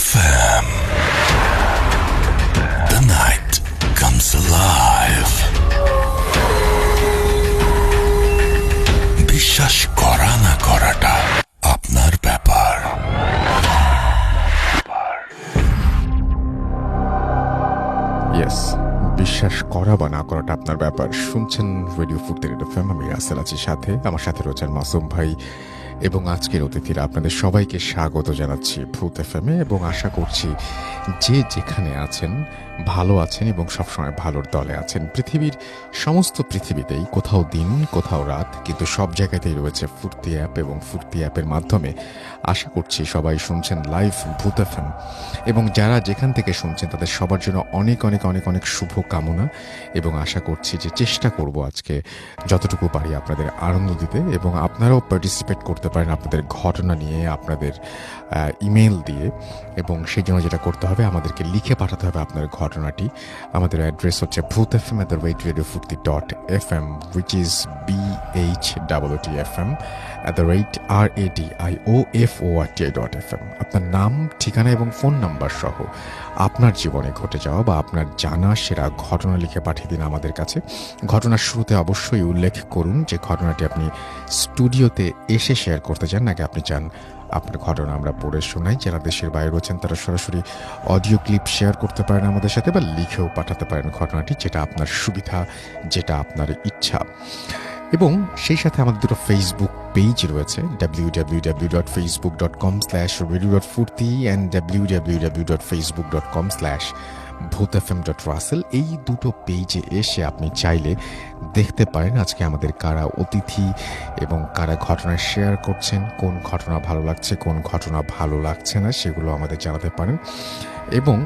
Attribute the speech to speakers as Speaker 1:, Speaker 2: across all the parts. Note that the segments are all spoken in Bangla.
Speaker 1: FM. The night comes alive. বিশ্বাস করা না করাটা আপনার ব্যাপার।
Speaker 2: ইয়েস, বিশ্বাস করা বা না করাটা আপনার ব্যাপার। শুনছেন রেডিও ফুর্তি এফএম। আমি রাসেল আছি সাথে, আমার সাথে রয়েছেন মাসুম ভাই এবং আজকের অতিথিরা। আপনাদের সবাইকে স্বাগত জানাচ্ছি ভূত এফএমে এবং আশা করছি যে যেখানে আছেন ভালো আছেন এবং সবসময় ভালোর দলে আছেন। পৃথিবীর সমস্ত পৃথিবীতেই কোথাও দিন কোথাও রাত, কিন্তু সব জায়গাতেই রয়েছে ফুর্তি অ্যাপ এবং ফুর্তি অ্যাপের মাধ্যমে আশা করছি সবাই শুনছেন লাইভ ভূত এফএম। এবং যারা যেখান থেকে শুনছেন তাদের সবার জন্য অনেক অনেক অনেক অনেক শুভ কামনা এবং আশা করছি যে চেষ্টা করব আজকে যতটুকু পারি আপনাদের আনন্দ দিতে, এবং আপনারাও পার্টিসিপেট করতে পারেন আপনাদের ঘটনা নিয়ে, আপনাদের ইমেল দিয়ে। এবং সেই জন্য যেটা করতে হবে, আমাদেরকে লিখে পাঠাতে হবে আপনার ঘটনাটি। আমাদের অ্যাড্রেস হচ্ছে bhutfm@radiofurti.fm, which is BHOOTFM@radiofurti.fm। আপনার নাম, ঠিকানা এবং ফোন নাম্বার সহ আপনার জীবনে ঘটে যাওয়া বা আপনার জানা সেরা ঘটনা লিখে পাঠিয়ে দিন আমাদের কাছে। ঘটনার শুরুতে অবশ্যই উল্লেখ করুন যে ঘটনাটি আপনি স্টুডিওতে এসে শেয়ার করতে চান, নাকি আপনি চান আপনার ঘটনা আমরা পড়ে শোনাই। যারা দেশের বাইরে রয়েছেন তারা সরাসরি অডিও ক্লিপ শেয়ার করতে পারেন আমাদের সাথে, বা লিখেও পাঠাতে পারেন ঘটনাটি, যেটা আপনার সুবিধা, যেটা আপনার ইচ্ছা। এবং সেই সাথে আমাদের দুটো ফেসবুক পেজ রয়েছে, www.facebook.com/radio.furti and www.facebook.com/bhutfm.russell। এই দুটো পেজে এসে আপনি চাইলে দেখতে পারেন আজকে আমাদের কারা অতিথি এবং কারা ঘটনা শেয়ার করছেন, কোন ঘটনা ভালো লাগছে, কোন ঘটনা ভালো লাগছে না, সেগুলো আমাদের জানাতে পারেন। এবং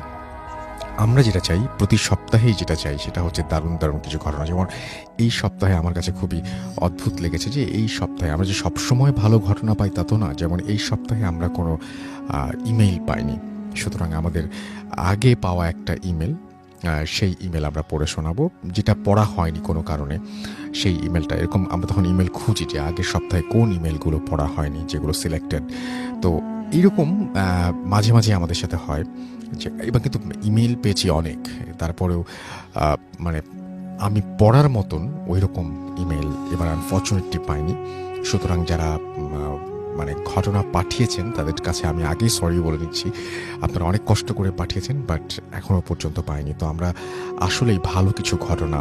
Speaker 2: আমরা যেটা চাই, প্রতি সপ্তাহেই যেটা চাই, সেটা হচ্ছে দারুণ দারুণ কিছু ঘটনা। যেমন এই সপ্তাহে আমার কাছে খুবই অদ্ভুত লেগেছে যে এই সপ্তাহে আমরা যে সবসময় ভালো ঘটনা পাই তা তো না। যেমন এই সপ্তাহে আমরা কোনো ইমেইল পাইনি, সুতরাং আমাদের আগে পাওয়া একটা ইমেল, সেই ইমেল আমরা পড়ে শোনাবো, যেটা পড়া হয়নি কোনো কারণে। সেই ইমেলটা এরকম, আমরা তখন ইমেল খুঁজি যে আগের সপ্তাহে কোন ইমেলগুলো পড়া হয়নি, যেগুলো সিলেক্টেড। তো এইরকম মাঝে মাঝে আমাদের সাথে হয় যে, এবার কিন্তু ইমেল পেয়েছি অনেক, তারপরেও মানে আমি পড়ার মতন ওই রকম ইমেল এবার আনফর্চুনেটলি পাইনি। সুতরাং যারা মানে ঘটনা পাঠিয়েছেন তাদের কাছে আমি আগেই সরি বলে নিচ্ছি, আপনারা অনেক কষ্ট করে পাঠিয়েছেন, বাট এখনও পর্যন্ত পাইনি। তো আমরা আসলেই ভালো কিছু ঘটনা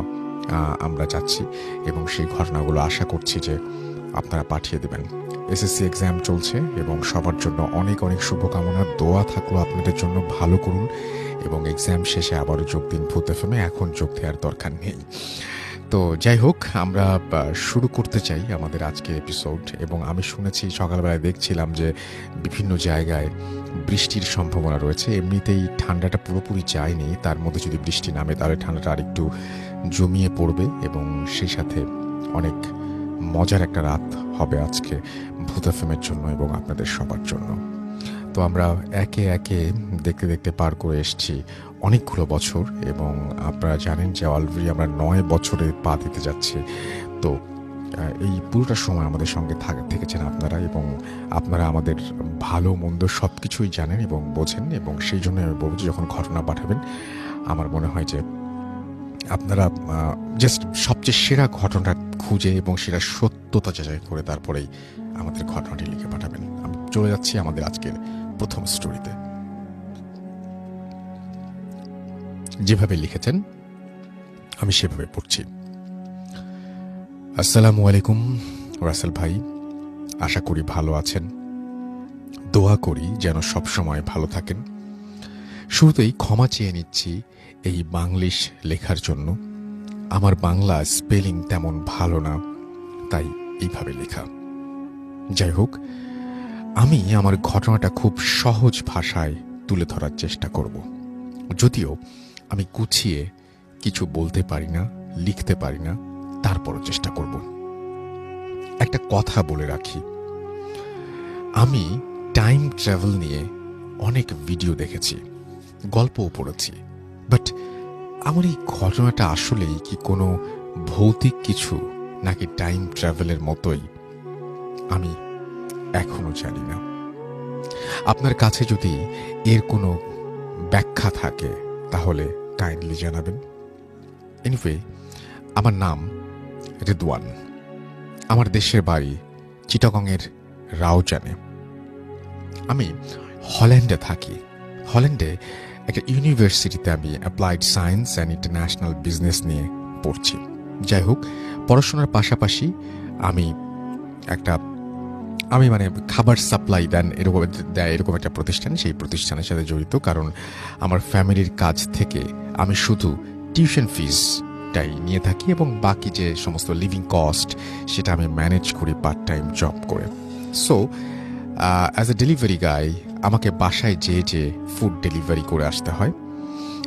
Speaker 2: আমরা যাচ্ছি এবং সেই ঘটনাগুলো আশা করছি যে আপনারা পাঠিয়ে দেবেন। এসএসসি এক্সাম চলছে এবং সবার জন্য অনেক অনেক শুভকামনা, দোয়া থাকলো আপনাদের জন্য। ভালো করুন এবং এক্সাম শেষে আবারও যোগ দিন ভূত এফএমে, এখন যোগ দেওয়ার দরকার নেই। তো যাই হোক, আমরা শুরু করতে চাই আমাদের আজকের এপিসোড। এবং আমি শুনেছি, সকালবেলায় দেখছিলাম যে বিভিন্ন জায়গায় বৃষ্টির সম্ভাবনা রয়েছে। এমনিতেই ঠান্ডাটা পুরোপুরি যায়নি, তার মধ্যে যদি বৃষ্টি নামে তাহলে ঠান্ডাটা আরেকটু জমিয়ে পড়বে এবং সেই সাথে অনেক মজার একটা রাত হবে আজকে ভূত এফএমের জন্য এবং আপনাদের সবার জন্য। তো আমরা একে একে দেখতে দেখতে পার করে এসেছি অনেকগুলো বছর, এবং আপনারা জানেন যে অলরেডি আমরা 9 বছরে পা দিতে যাচ্ছি। তো এই পুরোটা সময় আমাদের সঙ্গে থেকেছেন আপনারা, এবং আপনারা আমাদের ভালো মন্দ সব কিছুই জানেন এবং বোঝেন। এবং সেই জন্য আমি বলবো যে যখন ঘটনা পাঠাবেন, আমার মনে হয় যে আপনারা জাস্ট সবচেয়ে সেরা ঘটনাটা খুঁজে এবং সেটা সত্যতা যাচাই করে তারপরেই আমাদের ঘটনাটি লিখে পাঠাবেন। আমি চলে যাচ্ছি আমাদের আজকের প্রথম স্টোরিতে। যেভাবে লিখেছেন আমি সেভাবে পড়ছি। আসসালামু আলাইকুম রাসেল ভাই, আশা করি ভালো আছেন। দোয়া করি যেন সব সময় ভালো থাকেন। শুরুতেই ক্ষমা চেয়ে নিচ্ছি এই বাংলিশ লেখার জন্য। আমার বাংলা স্পেলিং তেমন ভালো না, তাই এইভাবে লেখা। যাই হোক, আমি আমার ঘটনাটা খুব সহজ ভাষায় তুলে ধরার চেষ্টা করব। যদিও আমি গুছিয়ে কিছু বলতে পারি না, লিখতে পারি না, তারপরও চেষ্টা করব। একটা কথা বলে রাখি, আমি টাইম ট্রাভেল নিয়ে অনেক ভিডিও দেখেছি, গল্পও পড়েছি, বাট আমার এই ঘটনাটা আসলেই কি কোনো ভৌতিক কিছু নাকি টাইম ট্রাভেলের মতোই আমি এখনো জানি না। আপনার কাছে যদি এর কোনো ব্যাখ্যা থাকে তাহলে কাইন্ডলি জানাবেন। এনিওয়ে, আমার নাম রিদওয়ান। আমার দেশের বাড়ি চিটাগংয়ের রাউজানে। আমি হল্যান্ডে থাকি। হল্যান্ডে একটা ইউনিভার্সিটিতে আমি applied science and international business নিয়ে পড়ছি। যাই হোক, পড়াশোনার পাশাপাশি আমি মানে খাবার সাপ্লাই দেয় এরকম একটা প্রতিষ্ঠান, সেই প্রতিষ্ঠানের সাথে জড়িত। কারণ আমার ফ্যামিলির কাছ থেকে আমি শুধু টিউশন ফিসটাই নিয়ে থাকি এবং বাকি যে সমস্ত লিভিং কস্ট সেটা আমি ম্যানেজ করি পার্ট টাইম জব করে। সো অ্যাজ এ ডেলিভারি গাই আমাকে বাসায় যে ফুড ডেলিভারি করে আসতে হয়।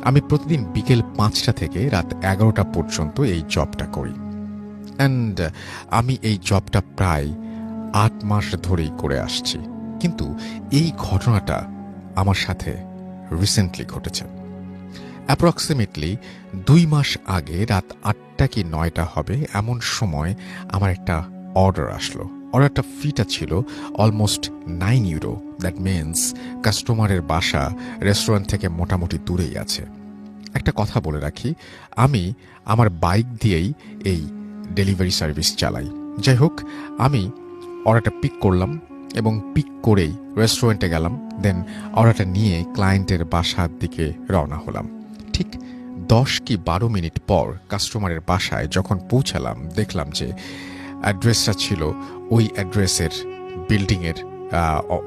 Speaker 2: আমি প্রতিদিন বিকেল 5টা থেকে রাত 11টা পর্যন্ত এই জবটা করি। অ্যান্ড আমি এই জবটা প্রায় 8 মাস ধরেই করে আসছি। কিন্তু এই ঘটনাটা আমার সাথে রিসেন্টলি ঘটেছে। অ্যাপ্রক্সিমেটলি 2 মাস আগে রাত 8টা কি 9টা হবে এমন সময় আমার একটা অর্ডার আসলো। অর্ডারটা ফিটা ছিল অলমোস্ট €9। দ্যাট মিনস কাস্টমারের বাসা রেস্টুরেন্ট থেকে মোটামুটি দূরেই আছে। একটা কথা বলে রাখি, আমি আমার বাইক দিয়েই এই ডেলিভারি সার্ভিস চালাই। যাই হোক, আমি অর্ডারটা পিক করলাম এবং পিক করেই রেস্টুরেন্টে গেলাম। দেন অর্ডারটা নিয়ে ক্লায়েন্টের বাসার দিকে রওনা হলাম। ঠিক 10 কি 12 মিনিট পর কাস্টমারের বাসায় যখন পৌঁছালাম, দেখলাম যে অ্যাড্রেসটা ছিল ওই অ্যাড্রেসের বিল্ডিংয়ের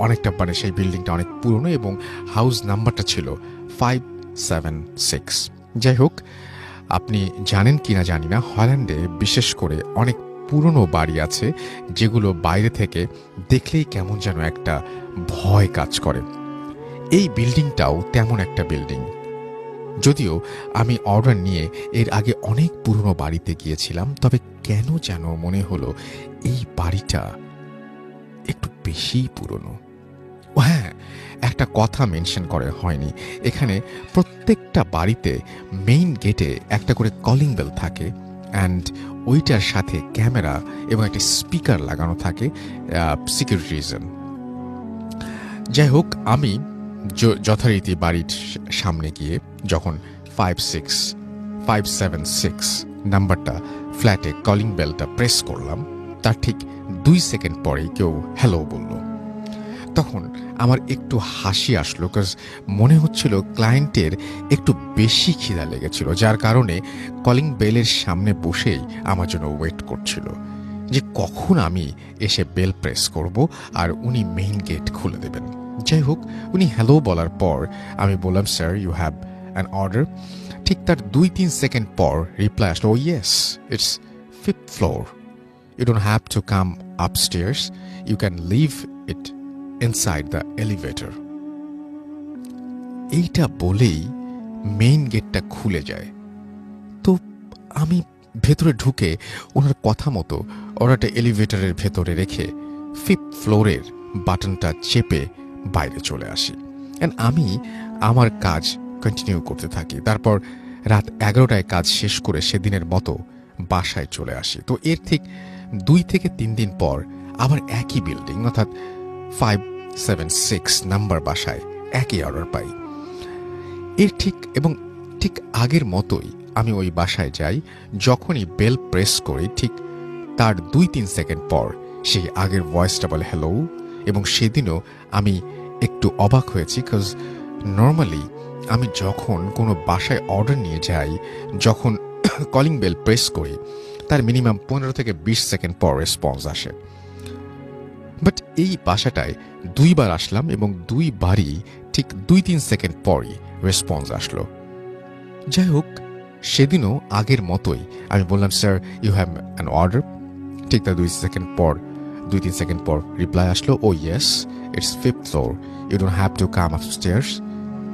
Speaker 2: অনেকটা, মানে সেই বিল্ডিংটা অনেক পুরনো এবং হাউস নাম্বারটা ছিল 576। যাই হোক, আপনি জানেন কিনা জানি না, হল্যান্ডে বিশেষ করে অনেক পুরনো বাড়ি আছে যেগুলো বাইরে থেকে দেখলেই কেমন যেন একটা ভয় কাজ করে। এই বিল্ডিংটাও তেমন একটা বিল্ডিং। যদিও আমি অর্ডার নিয়ে এর আগে অনেক পুরনো বাড়িতে গিয়েছিলাম, তবে কেন যেন মনে হলো এই বাড়িটা একটু বেশি পুরনো। ও হ্যাঁ, একটা কথা মেনশন করে হয়নি, এখানে প্রত্যেকটা বাড়িতে মেইন গেটে একটা করে কলিং বেল থাকে অ্যান্ড ওইটার সাথে ক্যামেরা এবং একটা স্পিকার লাগানো থাকে সিকিউরিটি রিজন। যাই হোক, আমি যথারীতি বাড়ির সামনে গিয়ে যখন 576 নাম্বারটা ফ্ল্যাটে কলিং বেলটা প্রেস করলাম, তার ঠিক 2 সেকেন্ড পরেই কেউ হ্যালো বলল। তখন আমার একটু হাসি আসলো, বিকজ মনে হচ্ছিল ক্লায়েন্টের একটু বেশি খিদা লেগেছিল, যার কারণে কলিং বেলের সামনে বসেই আমার জন্য ওয়েট করছিল যে কখন আমি এসে বেল প্রেস করব আর উনি মেইন গেট খুলে দেবেন। যাই হোক, উনি হ্যালো বলার পর আমি বললাম, sir you have an order. ঠিক তার 2-3 সেকেন্ড পর রিপ্লাই আসলো, oh yes, it's 5th floor, you don't have to come upstairs, you can leave it inside the elevator. এইটা বলেই মেইন গেটটা খুলে যায়। তো আমি ভেতরে ঢুকে ওনার কথা মতো অর্ডারটা এলিভেটরের ভেতরে রেখে 5th ফ্লোরের বাটনটা চেপে বাইরে চলে আসি। অ্যান্ড আমি আমার কাজ কন্টিনিউ করতে থাকি। তারপর রাত 11টায় কাজ শেষ করে সেদিনের মতো বাসায় চলে আসি। তো এর ঠিক 2 থেকে 3 দিন পর আবার একই বিল্ডিং অর্থাৎ 576 নাম্বার বাসায় একই অর্ডার পাই। এর ঠিক আগের মতোই আমি ওই বাসায় যাই। যখনই বেল প্রেস করি ঠিক তার 2-3 সেকেন্ড পর সেই আগের ভয়েসটা বলে হ্যালো। এবং সেদিনও আমি একটু অবাক হয়েছি, বিকজ নর্মালি আমি যখন কোনো বাসায় অর্ডার নিয়ে যাই, যখন কলিং বেল প্রেস করি তার মিনিমাম 15 থেকে 20 সেকেন্ড পর রেসপন্স আসে। বাট এই বাসাটায় 2 বার আসলাম এবং 2 বারই ঠিক 2-3 সেকেন্ড পরই রেসপন্স আসলো। যাই হোক, সেদিনও আগের মতোই আমি বললাম, sir you have an order. ঠিক তার 2-3 সেকেন্ড পর রিপ্লাই আসলো, oh yes, it's 5th floor, you don't have to come upstairs,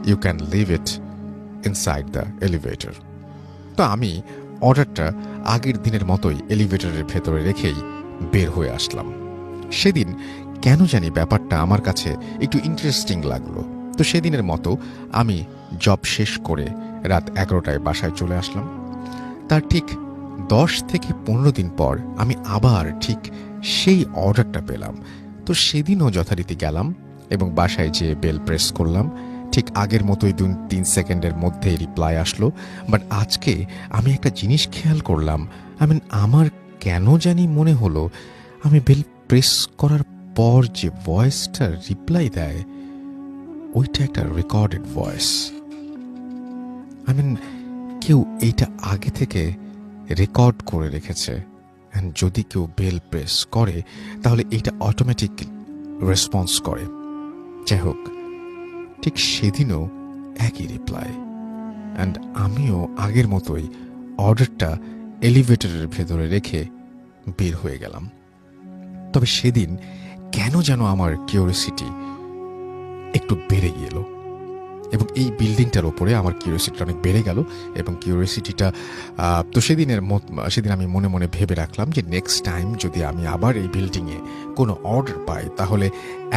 Speaker 2: you can leave it inside the elevator. তো আমি অর্ডারটা আগের দিনের মতোই এলিভেটরের ভেতরে রেখেই বের হয়ে আসলাম। সেদিন কেন জানি ব্যাপারটা আমার কাছে একটু ইন্টারেস্টিং লাগলো। তো সেদিনের মতো আমি জব শেষ করে রাত 11টায় বাসায় চলে আসলাম। তার ঠিক 10 থেকে 15 দিন পর আমি আবার ঠিক সেই অর্ডারটা পেলাম। তো সেদিনও যথারীতি গেলাম, এবং বাসায় যেয়ে বেল প্রেস করলাম। ঠিক আগের মতোই 2-3 সেকেন্ডের মধ্যে রিপ্লাই আসলো। বাট আজকে আমি একটা জিনিস খেয়াল করলাম, আমার কেন জানি মনে হলো আমি বেল প্রেস করার পর যে ভয়েসটা রিপ্লাই দেয় ওইটা একটা রেকর্ডেড ভয়েস। কেউ এইটা আগে থেকে রেকর্ড করে রেখেছে। অ্যান্ড যদি কেউ বেল প্রেস করে তাহলে এটা অটোমেটিক রেসপন্স করে। যাই হোক, ঠিক সেদিনও একই রিপ্লাই। অ্যান্ড আমিও আগের মতোই অর্ডারটা এলিভেটরের ভেতরে রেখে বের হয়ে গেলাম। তবে সেদিন কেন যেন আমার কিউরিওসিটি একটু বেড়ে গেল, এবং এই বিল্ডিংটার ওপরে আমার কিউরিওসিটিটা অনেক বেড়ে গেল। এবং কিউরিওসিটিটা তো সেদিন আমি মনে মনে ভেবে রাখলাম যে নেক্সট টাইম যদি আমি আবার এই বিল্ডিংয়ে কোনো অর্ডার পাই তাহলে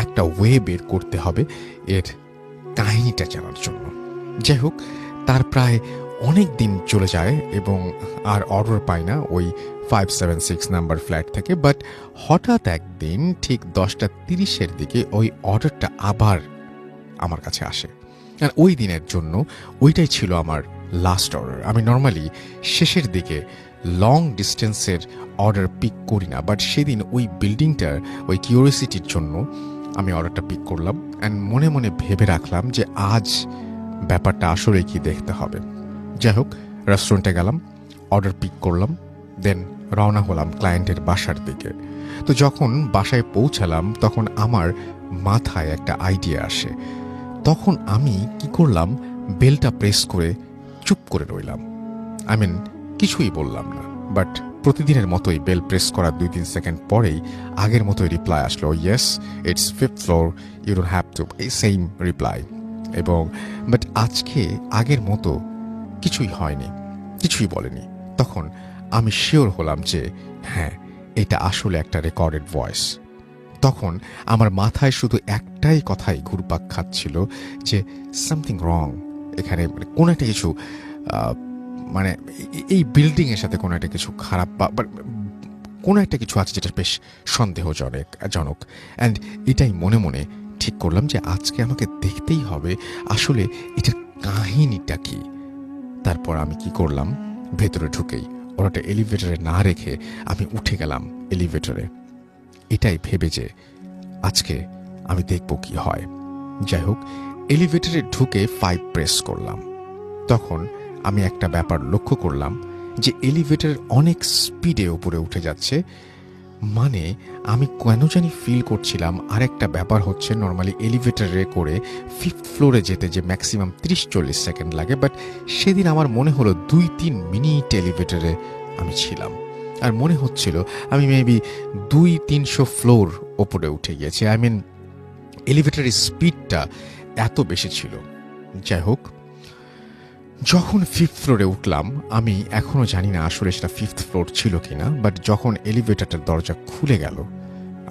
Speaker 2: একটা ওয়ে বের করতে হবে এর কাহিনীটা জানার জন্য। যাই হোক, তার প্রায় অনেক দিন চলে যায় এবং আর অর্ডার পাই না ওই 576 নাম্বার ফ্ল্যাট থেকে। বাট হঠাৎ একদিন ঠিক 10:30 দিকে ওই অর্ডারটা আবার আমার কাছে আসে। আর ওই দিনের জন্য ওইটাই ছিল আমার লাস্ট অর্ডার। আমি নর্মালি শেষের দিকে লং ডিস্টেন্সের অর্ডার পিক করি না, বাট সেদিন ওই বিল্ডিংটার ওই কিউরিওসিটির জন্য আমি অর্ডারটা পিক করলাম। অ্যান্ড মনে মনে ভেবে রাখলাম যে আজ ব্যাপারটা আসলে কি দেখতে হবে। যাই হোক, রেস্টুরেন্টে গেলাম, অর্ডার পিক করলাম, দেন রওনা হলাম ক্লায়েন্টের বাসার দিকে। তো যখন বাসায় পৌঁছালাম তখন আমার মাথায় একটা আইডিয়া আসে। তখন আমি কি করলাম, বেলটা প্রেস করে চুপ করে রইলাম। কিছুই বললাম না। বাট প্রতিদিনের মতোই বেল প্রেস করার 2-3 সেকেন্ড পরেই আগের মতোই রিপ্লাই আসলো, yes it's 5th floor, you don't have to, এই সেম রিপ্লাই। বাট আজকে আগের মতো কিছুই হয়নি, কিছুই বলেনি। তখন আমি শিওর হলাম যে হ্যাঁ, এটা আসলে একটা রেকর্ডেড ভয়েস। তখন আমার মাথায় শুধু একটাই কথাই ঘুরপাক খাচ্ছিল যে সামথিং রং এখানে, কোনো একটা কিছু এই বিল্ডিং এর সাথে কোনো একটা কিছু খারাপ বা কোনো একটা কিছু আছে যেটা বেশ সন্দেহজনক। অ্যান্ড এটাই মনে মনে ঠিক করলাম যে আজকে আমাকে দেখতেই হবে আসলে এটার কাহিনীটা কি। তারপর আমি কি করলাম, ভেতরে ঢুকেই ওটা এলিভেটরে না রেখে আমি উঠে গেলাম এলিভেটরে, এটাই ভেবে যে আজকে আমি দেখব কি হয়। যাই হোক, এলিভেটরে ঢুকে 5 প্রেস করলাম। তখন আমি একটা ব্যাপার লক্ষ্য করলাম যে এলিভেটর অনেক স্পিডে উপরে উঠে যাচ্ছে। আমি কেন জানি ফিল করছিলাম আরেকটা ব্যাপার হচ্ছে, নর্মালি এলিভেটরে করে 5th ফ্লোরে যেতে যে ম্যাক্সিমাম 30-40 সেকেন্ড লাগে, বাট সেদিন আমার মনে হলো 2-3 মিনিট এলিভেটরে আমি ছিলাম। আর মনে হচ্ছিল আমি মেবি 200-300 ফ্লোর ওপরে উঠে গিয়েছি। এলিভেটরের স্পিডটা এত বেশি ছিল। যাই হোক, যখন 5th ফ্লোরে উঠলাম, আমি এখনো জানি না আসলে সেটা 5th ফ্লোর ছিল কিনা, বাট যখন এলিভেটরটার দরজা খুলে গেল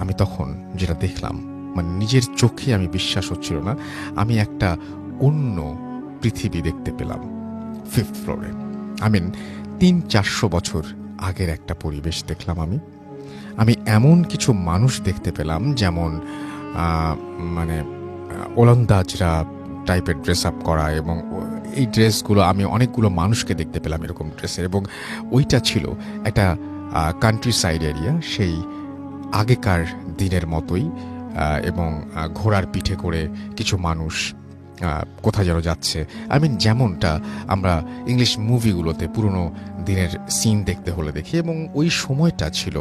Speaker 2: আমি তখন যেটা দেখলাম, নিজের চোখে আমি বিশ্বাস হচ্ছিল না, আমি একটা অন্য পৃথিবী দেখতে পেলাম 5th ফ্লোরে। 300-400 বছর আগের একটা পরিবেশ দেখলাম। আমি এমন কিছু মানুষ দেখতে পেলাম যেমন ওলন্দাজরা টাইপের ড্রেস আপ করা, এবং এই ড্রেসগুলো আমি অনেকগুলো মানুষকে দেখতে পেলাম এরকম ড্রেসে। এবং ওইটা ছিল একটা কান্ট্রি সাইড এরিয়া, সেই আগেকার দিনের মতোই, এবং ঘোড়ার পিঠে করে কিছু মানুষ কোথায় যেন যাচ্ছে। যেমনটা আমরা ইংলিশ মুভিগুলোতে পুরনো দিনের সিন দেখতে হলে দেখি। এবং ওই সময়টা ছিল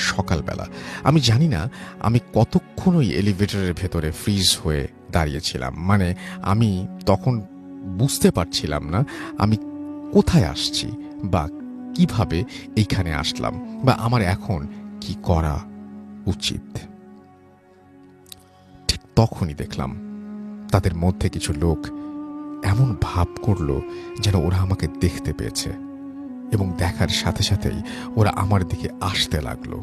Speaker 2: সকালবেলা। আমি জানি না আমি কতক্ষণ ওই এলিভেটরের ভেতরে ফ্রিজ হয়ে দাঁড়িয়েছিলাম। আমি তখন বুঝতে পারছিলাম না আমি কোথায় আসছি বা কিভাবে এইখানে আসলাম বা আমার এখন কি করা উচিত। ঠিক তখনই দেখলাম তাদের মধ্যে কিছু লোক এমন ভাব করলো যেন ওরা আমাকে দেখতে পেয়েছে, এবং দেখার সাথে সাথেই ওরা আমার দিকে আসতে লাগলো।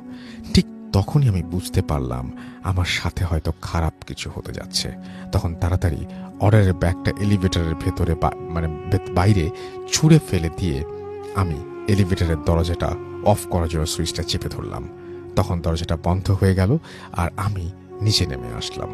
Speaker 2: ঠিক তখনই আমি বুঝতে পারলাম আমার সাথে হয়তো খারাপ কিছু হতে যাচ্ছে। তখন তাড়াতাড়ি অর্ডারের ব্যাগটা এলিভেটরের ভেতরে বাইরে ছুঁড়ে ফেলে দিয়ে আমি এলিভেটরের দরজাটা অফ করার জন্য সুইচটা চেপে ধরলাম। তখন দরজাটা বন্ধ হয়ে গেল আর আমি নিচে নেমে আসলাম।